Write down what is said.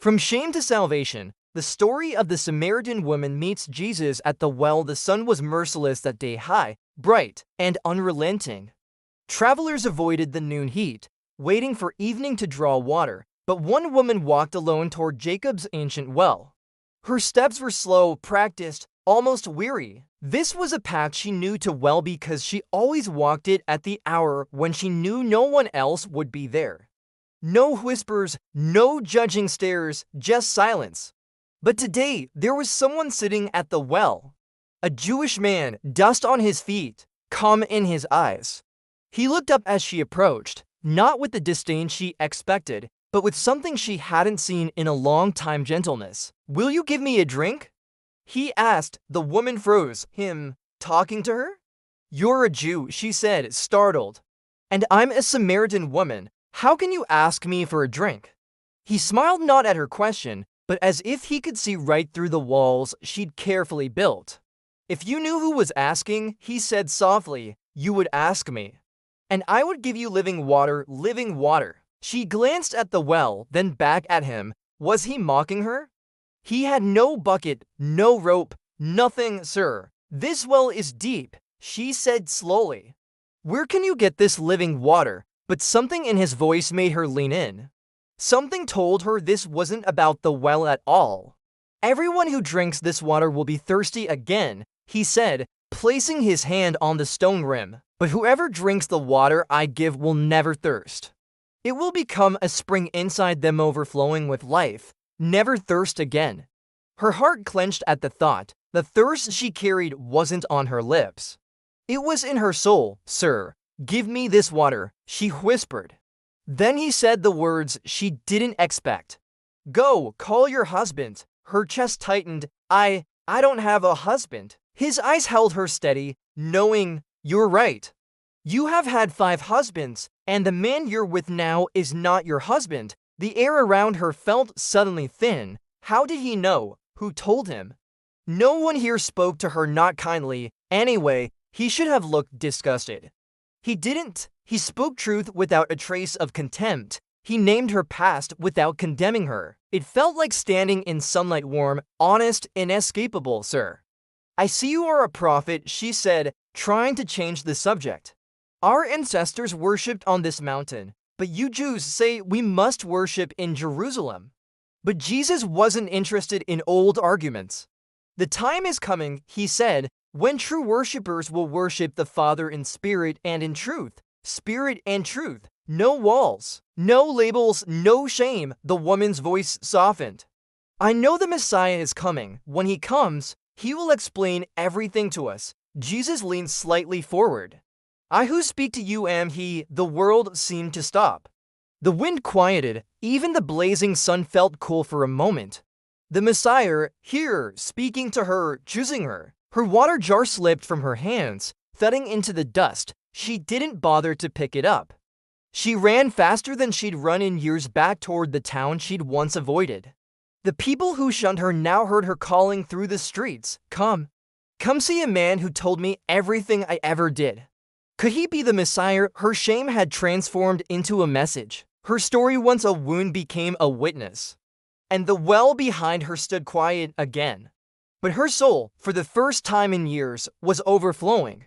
From shame to salvation, the story of the Samaritan woman meets Jesus at the well. The sun was merciless that day, high, bright, and unrelenting. Travelers avoided the noon heat, waiting for evening to draw water, but one woman walked alone toward Jacob's ancient well. Her steps were slow, practiced, almost weary. This was a path she knew too well because she always walked it at the hour when she knew no one else would be there. No whispers, no judging stares, just silence. But today, there was someone sitting at the well. A Jewish man, dust on his feet, calm in his eyes. He looked up as she approached, not with the disdain she expected, but with something she hadn't seen in a long time: gentleness. "Will you give me a drink?" he asked. The woman froze. Him talking to her? "You're a Jew," she said, startled. "And I'm a Samaritan woman. How can you ask me for a drink?" He smiled, not at her question, but as if he could see right through the walls she'd carefully built. "If you knew who was asking," he said softly, "you would ask me. And I would give you living water, living water." She glanced at the well, then back at him. Was he mocking her? "He had no bucket, no rope, nothing, sir. This well is deep," she said slowly. "Where can you get this living water?" But something in his voice made her lean in. Something told her this wasn't about the well at all. "Everyone who drinks this water will be thirsty again," he said, placing his hand on the stone rim. "But whoever drinks the water I give will never thirst. It will become a spring inside them, overflowing with life, never thirst again." Her heart clenched at the thought. The thirst she carried wasn't on her lips. It was in her soul. "Sir, give me this water," she whispered. Then he said the words she didn't expect. "Go, call your husband." Her chest tightened. I don't have a husband." His eyes held her steady, knowing, "You're right. You have had 5 husbands, and the man you're with now is not your husband." The air around her felt suddenly thin. How did he know? Who told him? No one here spoke to her, not kindly. Anyway, he should have looked disgusted. He didn't. He spoke truth without a trace of contempt. He named her past without condemning her. It felt like standing in sunlight, warm, honest, inescapable. "Sir, I see you are a prophet," she said, trying to change the subject. "Our ancestors worshipped on this mountain, but you Jews say we must worship in Jerusalem." But Jesus wasn't interested in old arguments. "The time is coming," he said, "when true worshippers will worship the Father in spirit and in truth." Spirit and truth. No walls, no labels, no shame. The woman's voice softened. "I know the Messiah is coming. When he comes, he will explain everything to us." Jesus leaned slightly forward. "I who speak to you am he." The world seemed to stop. The wind quieted. Even the blazing sun felt cool for a moment. The Messiah, here, speaking to her, choosing her. Her water jar slipped from her hands, thudding into the dust. She didn't bother to pick it up. She ran faster than she'd run in years, back toward the town she'd once avoided. The people who shunned her now heard her calling through the streets. Come see a man who told me everything I ever did." Could he be the Messiah? Her shame had transformed into a message. Her story, once a wound, became a witness. And the well behind her stood quiet again. But her soul, for the first time in years, was overflowing.